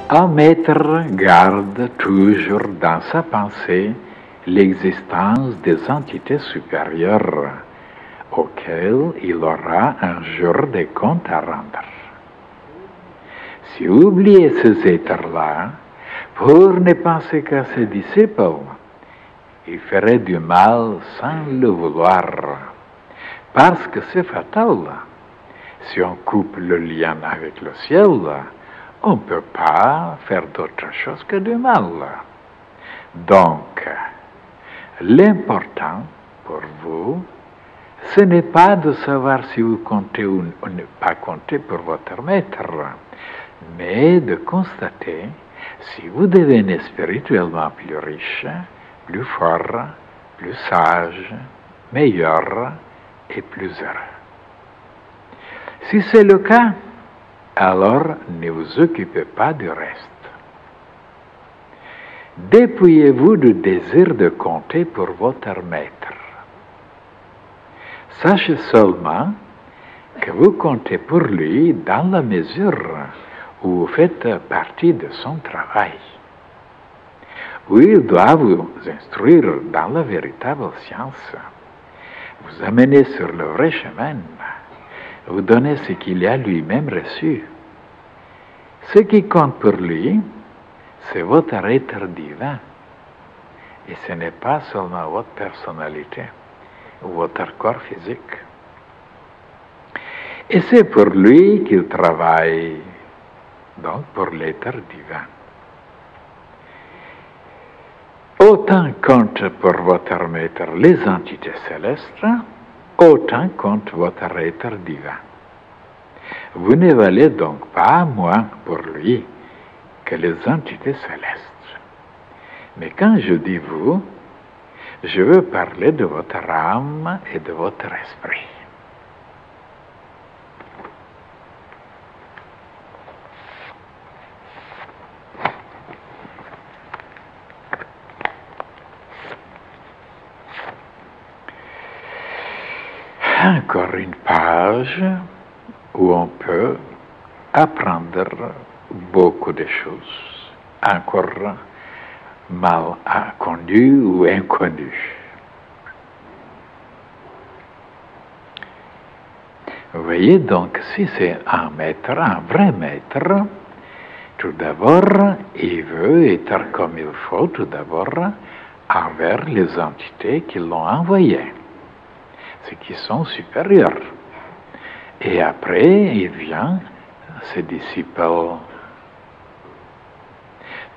Un maître garde toujours dans sa pensée l'existence des entités supérieures auxquelles il aura un jour des comptes à rendre. Si vous oubliez ces êtres-là pour ne penser qu'à ses disciples, il ferait du mal sans le vouloir, parce que c'est fatal. Si on coupe le lien avec le ciel, on ne peut pas faire d'autre chose que du mal. Donc, l'important pour vous, ce n'est pas de savoir si vous comptez ou ne pas compter pour votre maître, mais de constater si vous devenez spirituellement plus riche, plus fort, plus sage, meilleur et plus heureux. Si c'est le cas, alors ne vous occupez pas du reste. Dépouillez-vous du désir de compter pour votre maître. Sachez seulement que vous comptez pour lui dans la mesure où vous faites partie de son travail, où il doit vous instruire dans la véritable science, vous amener sur le vrai chemin, vous donner ce qu'il a lui-même reçu. Ce qui compte pour lui, c'est votre être divin. Et ce n'est pas seulement votre personnalité ou votre corps physique. Et c'est pour lui qu'il travaille, donc pour l'être divin. Autant compte pour votre maître les entités célestes, autant compte votre être divin. Vous ne valez donc pas moins pour lui que les entités célestes. Mais quand je dis vous, je veux parler de votre âme et de votre esprit. Encore une page où on peut apprendre beaucoup de choses, encore mal connues ou inconnues. Vous voyez donc, si c'est un maître, un vrai maître, tout d'abord, il veut être comme il faut, tout d'abord, envers les entités qui l'ont envoyé, ceux qui sont supérieurs. Et après, il vient ses disciples.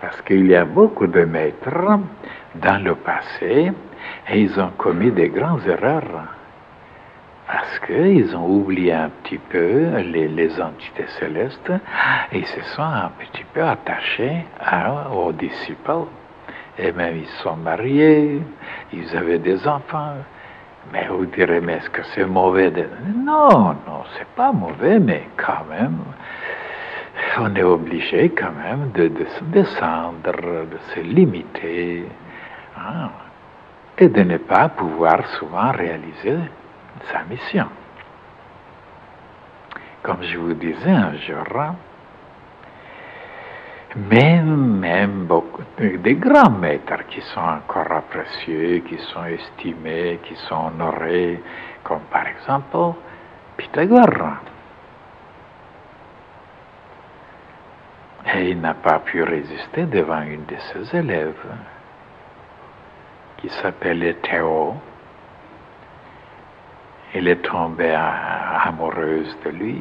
Parce qu'il y a beaucoup de maîtres dans le passé et ils ont commis des grandes erreurs. Parce qu'ils ont oublié un petit peu les entités célestes et ils se sont un petit peu attachés aux disciples. Et même ils sont mariés, ils avaient des enfants. Mais vous direz, mais est-ce que c'est mauvais? Non, c'est pas mauvais, mais quand même, on est obligé quand même de se descendre, de se limiter, et de ne pas pouvoir souvent réaliser sa mission. Comme je vous disais un jour, même beaucoup des grands maîtres qui sont encore appréciés, qui sont estimés, qui sont honorés, comme par exemple Pythagore. Et il n'a pas pu résister devant une de ses élèves, qui s'appelait Théo. Elle est tombée amoureuse de lui.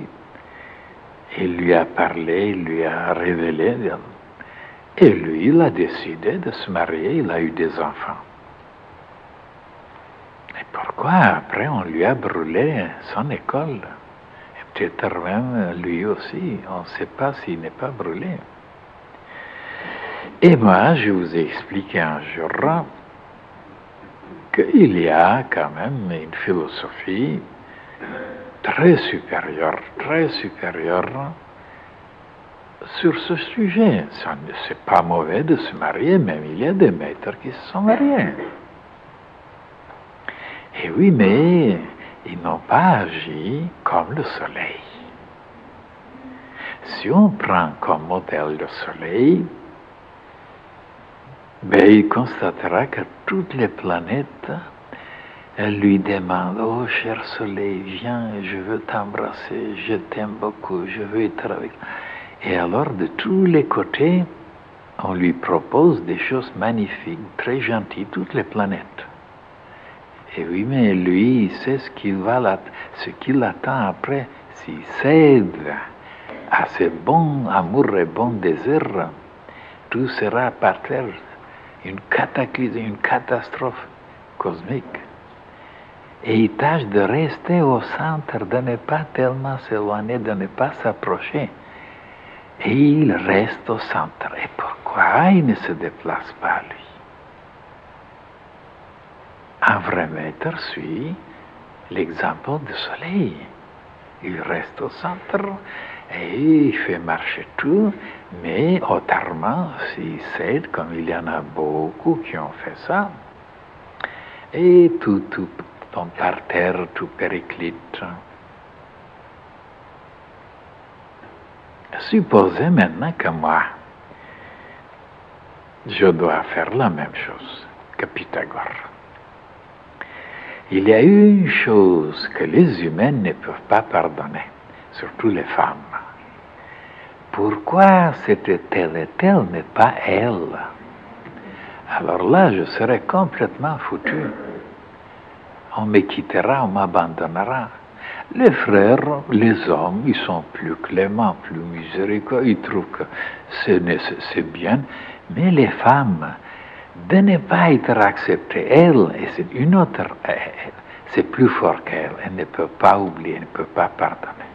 Il lui a parlé, il lui a révélé. Et lui, il a décidé de se marier, il a eu des enfants. Et pourquoi après on lui a brûlé son école? Et peut-être même lui aussi, on ne sait pas s'il n'est pas brûlé. Et moi, je vous ai expliqué un jour qu'il y a quand même une philosophie très supérieure sur ce sujet. C'est pas mauvais de se marier, même il y a des maîtres qui se sont mariés. Et oui, mais ils n'ont pas agi comme le soleil. Si on prend comme modèle le Soleil, ben, il constatera que toutes les planètes, elles lui demandent, oh cher Soleil, viens, je veux t'embrasser, je t'aime beaucoup, je veux être avec. Et alors, de tous les côtés, on lui propose des choses magnifiques, très gentilles, toutes les planètes. Et oui, mais lui, il sait ce qu'il attend après. S'il cède à ce bon amour et bon désir, tout sera par terre, une cataclysme, une catastrophe cosmique. Et il tâche de rester au centre, de ne pas tellement s'éloigner, de ne pas s'approcher. Et il reste au centre. Et pourquoi il ne se déplace pas, lui? Un vrai maître suit l'exemple du Soleil. Il reste au centre et il fait marcher tout, mais autrement, s'il cède, comme il y en a beaucoup qui ont fait ça, et tout tombe par terre, tout périclite. Supposez maintenant que moi, je dois faire la même chose que Pythagore. Il y a une chose que les humains ne peuvent pas pardonner, surtout les femmes. Pourquoi cette telle et telle n'est pas elle? Alors là, je serai complètement foutu. On me quittera, on m'abandonnera. Les frères, les hommes, ils sont plus cléments, plus miséricordieux, ils trouvent que c'est bien, mais les femmes, de ne pas être acceptée, elle, et c'est une autre, c'est plus fort qu'elle, elle ne peut pas oublier, elle ne peut pas pardonner.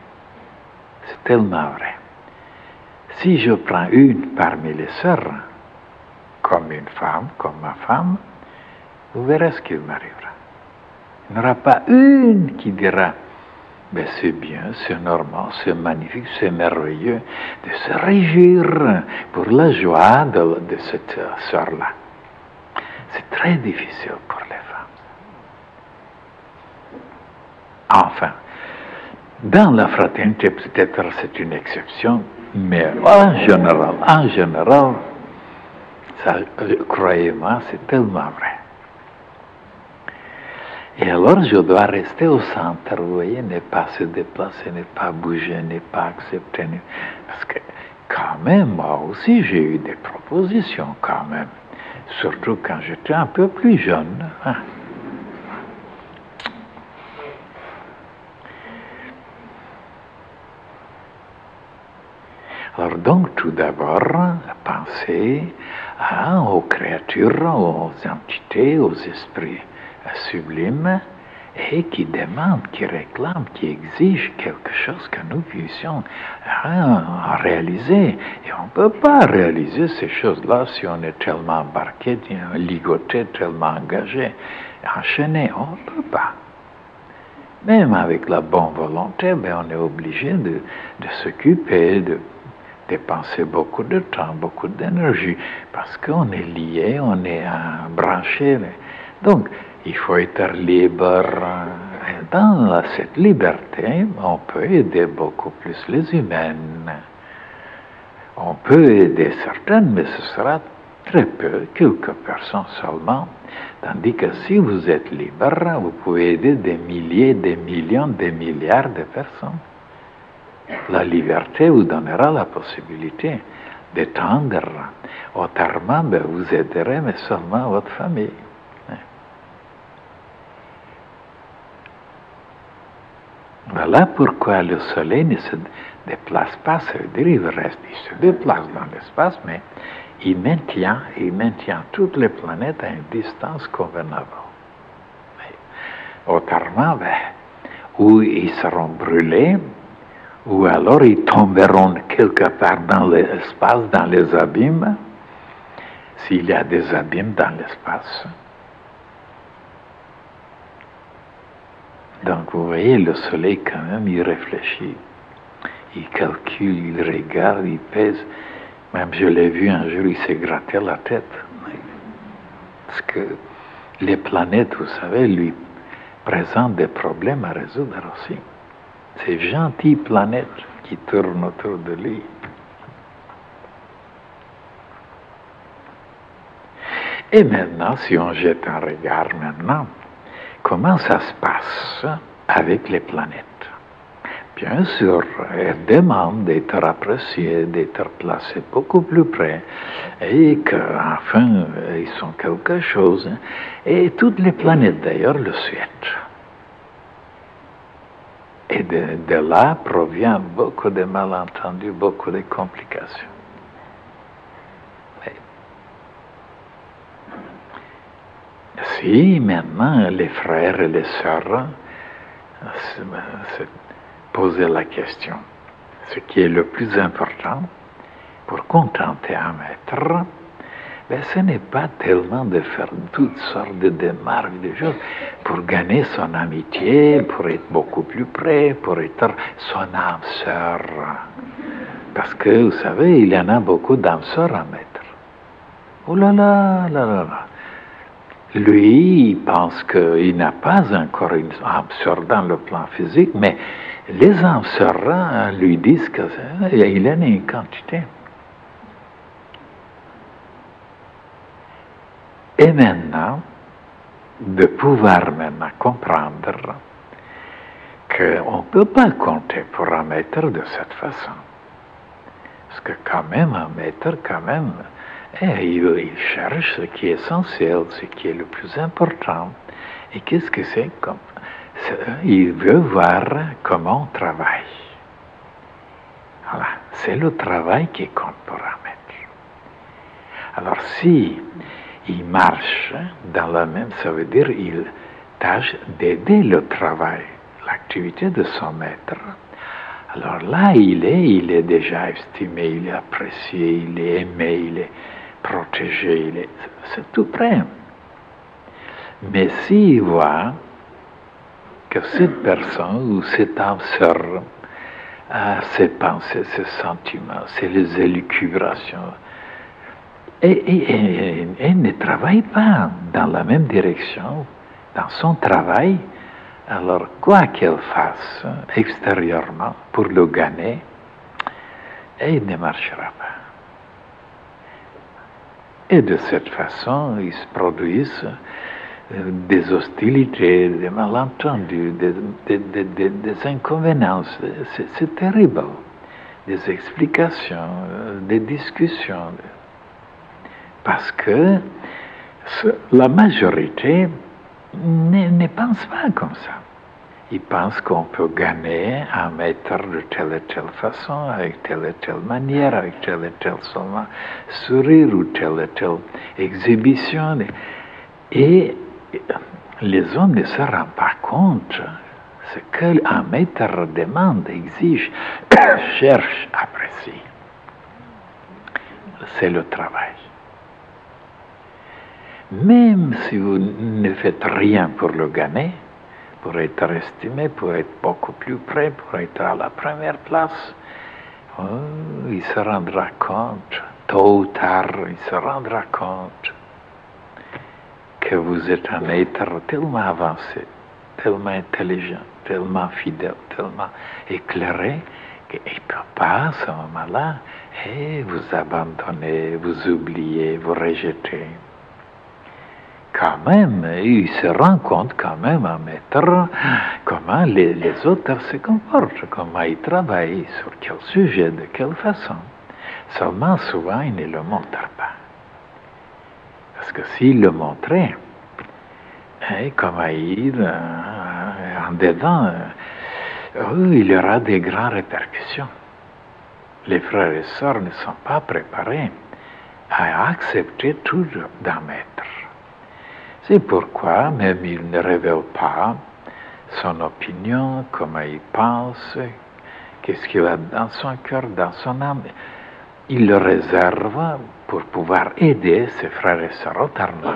C'est tellement vrai. Si je prends une parmi les sœurs, comme une femme, comme ma femme, vous verrez ce qu'il m'arrivera. Il n'y aura pas une qui dira, mais c'est bien, c'est normal, c'est magnifique, c'est merveilleux, de se réjouir pour la joie de cette sœur-là. C'est très difficile pour les femmes. Enfin, dans la fraternité, peut-être c'est une exception, mais en général, ça, croyez-moi, c'est tellement vrai. Et alors, je dois rester au centre, vous voyez, ne pas se déplacer, ne pas bouger, ne pas accepter. Parce que, quand même, moi aussi, j'ai eu des propositions, quand même. Surtout quand j'étais un peu plus jeune. Hein. Alors donc, tout d'abord, pensez aux créatures, aux entités, aux esprits sublimes, et qui demandent, qui réclament, qui exigent quelque chose que nous puissions réaliser. Et on ne peut pas réaliser ces choses-là si on est tellement embarqué, ligoté, tellement engagé, enchaîné. On ne peut pas. Même avec la bonne volonté, on est obligé de s'occuper, de dépenser beaucoup de temps, beaucoup d'énergie, parce qu'on est lié, on est branché. Donc, il faut être libre. Et dans cette liberté, on peut aider beaucoup plus les humains. On peut aider certaines, mais ce sera très peu, quelques personnes seulement. Tandis que si vous êtes libre, vous pouvez aider des milliers, des millions, des milliards de personnes. La liberté vous donnera la possibilité d'étendre. Autrement, vous aiderez, mais seulement votre famille. Voilà pourquoi le soleil ne se déplace pas, ça veut dire il se déplace dans l'espace, mais il maintient toutes les planètes à une distance convenable. Autrement, ou ils seront brûlés, ou alors ils tomberont quelque part dans l'espace, dans les abîmes, s'il y a des abîmes dans l'espace. Donc vous voyez, le soleil quand même, il réfléchit, il calcule, il regarde, il pèse. Même je l'ai vu un jour, il s'est gratté la tête. Parce que les planètes, vous savez, lui présentent des problèmes à résoudre aussi. Ces gentilles planètes qui tournent autour de lui. Et maintenant, si on jette un regard maintenant, comment ça se passe avec les planètes? Bien sûr, elles demandent d'être appréciées, d'être placées beaucoup plus près, et qu'enfin, ils sont quelque chose. Et toutes les planètes, d'ailleurs, le souhaitent. Et de là provient beaucoup de malentendus, beaucoup de complications. Si maintenant les frères et les sœurs se poser la question, ce qui est le plus important pour contenter un maître, ben, ce n'est pas tellement de faire toutes sortes de démarches, de choses pour gagner son amitié, pour être beaucoup plus près, pour être son âme sœur. Parce que, vous savez, il y en a beaucoup d'âmes sœurs à mettre. Oh là là, là là là. Lui, il pense qu'il n'a pas encore une âme sœur dans le plan physique, mais les âmes sœurs lui disent qu'il en a une quantité. Et maintenant, de pouvoir maintenant comprendre qu'on ne peut pas compter pour un maître de cette façon. Parce que quand même, un maître, quand même, il cherche ce qui est essentiel, ce qui est le plus important. Et qu'est-ce que c'est comme il veut voir comment on travaille. Voilà, c'est le travail qui compte pour un maître. Alors si il marche dans la même, ça veut dire il tâche d'aider le travail, l'activité de son maître. Alors là, il est déjà estimé, il est apprécié, il est aimé, il est protégé, c'est tout près. Mais s'il voit que cette personne ou cette âme sœur a ses pensées, ses sentiments, ses élucubrations, et ne travaille pas dans la même direction, dans son travail, alors quoi qu'elle fasse extérieurement pour le gagner, il ne marchera pas. Et de cette façon, il se produisent des hostilités, des malentendus, des inconvéniences. C'est terrible. Des explications, des discussions. Parce que la majorité ne pense pas comme ça. Ils pensent qu'on peut gagner un maître de telle et telle façon, avec telle et telle manière, avec tel et tel seulement sourire ou telle et telle exhibition. Et les hommes ne se rendent pas compte ce qu'un maître demande, exige, cherche, apprécie. C'est le travail. Même si vous ne faites rien pour le gagner, pour être estimé, pour être beaucoup plus près, pour être à la première place, il se rendra compte, tôt ou tard, il se rendra compte que vous êtes un être tellement avancé, tellement intelligent, tellement fidèle, tellement éclairé, qu'il ne peut pas, à ce moment-là, vous abandonner, vous oublier, vous rejeter. Quand même, il se rend compte quand même, un maître, comment les autres se comportent, comment ils travaillent, sur quel sujet, de quelle façon. Seulement, souvent, il ne le montre pas. Parce que s'il le montrait, comment il, en dedans, il y aura des grandes répercussions. Les frères et sœurs ne sont pas préparés à accepter tout d'un maître. C'est pourquoi même il ne révèle pas son opinion, comment il pense, qu'est-ce qu'il a dans son cœur, dans son âme. Il le réserve pour pouvoir aider ses frères et sœurs autrement.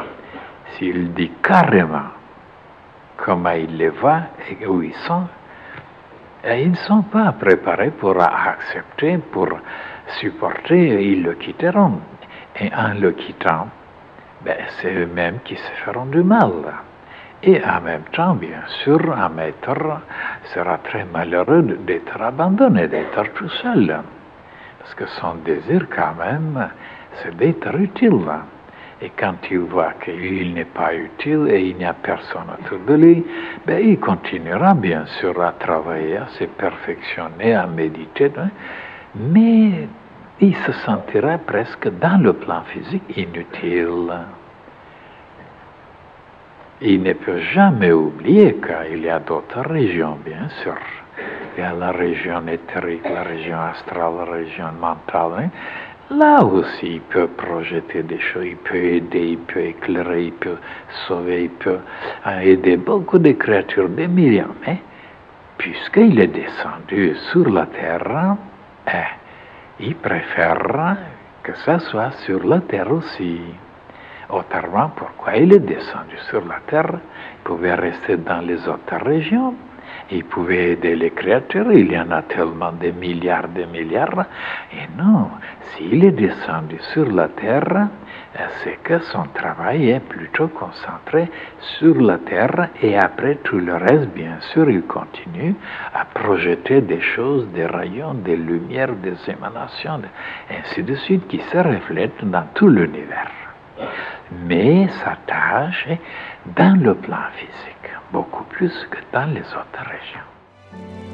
S'il dit carrément comment il les voit et où ils sont, ils ne sont pas préparés pour accepter, pour supporter, ils le quitteront. Et en le quittant, c'est eux-mêmes qui se feront du mal. Et en même temps, bien sûr, un maître sera très malheureux d'être abandonné, d'être tout seul. Parce que son désir, quand même, c'est d'être utile. Et quand il voit qu'il n'est pas utile et il n'y a personne autour de lui, ben, il continuera bien sûr à travailler, à se perfectionner, à méditer, hein, mais il se sentira presque dans le plan physique inutile. Il ne peut jamais oublier qu'il y a d'autres régions, bien sûr. Il y a la région éthérique, la région astrale, la région mentale. Hein. Là aussi, il peut projeter des choses, il peut aider, il peut éclairer, il peut sauver, il peut aider beaucoup de créatures, des millions. Mais puisqu'il est descendu sur la terre, il préfère que ça soit sur la terre aussi. Autrement, pourquoi il est descendu sur la terre? Il pouvait rester dans les autres régions. Il pouvait aider les créatures. Il y en a tellement de milliards. Et non, s'il est descendu sur la terre, c'est que son travail est plutôt concentré sur la terre. Et après tout le reste, bien sûr, il continue à projeter des choses, des rayons, des lumières, des émanations, ainsi de suite, qui se reflètent dans tout l'univers. Mais sa tâche est dans le plan physique, beaucoup plus que dans les autres régions.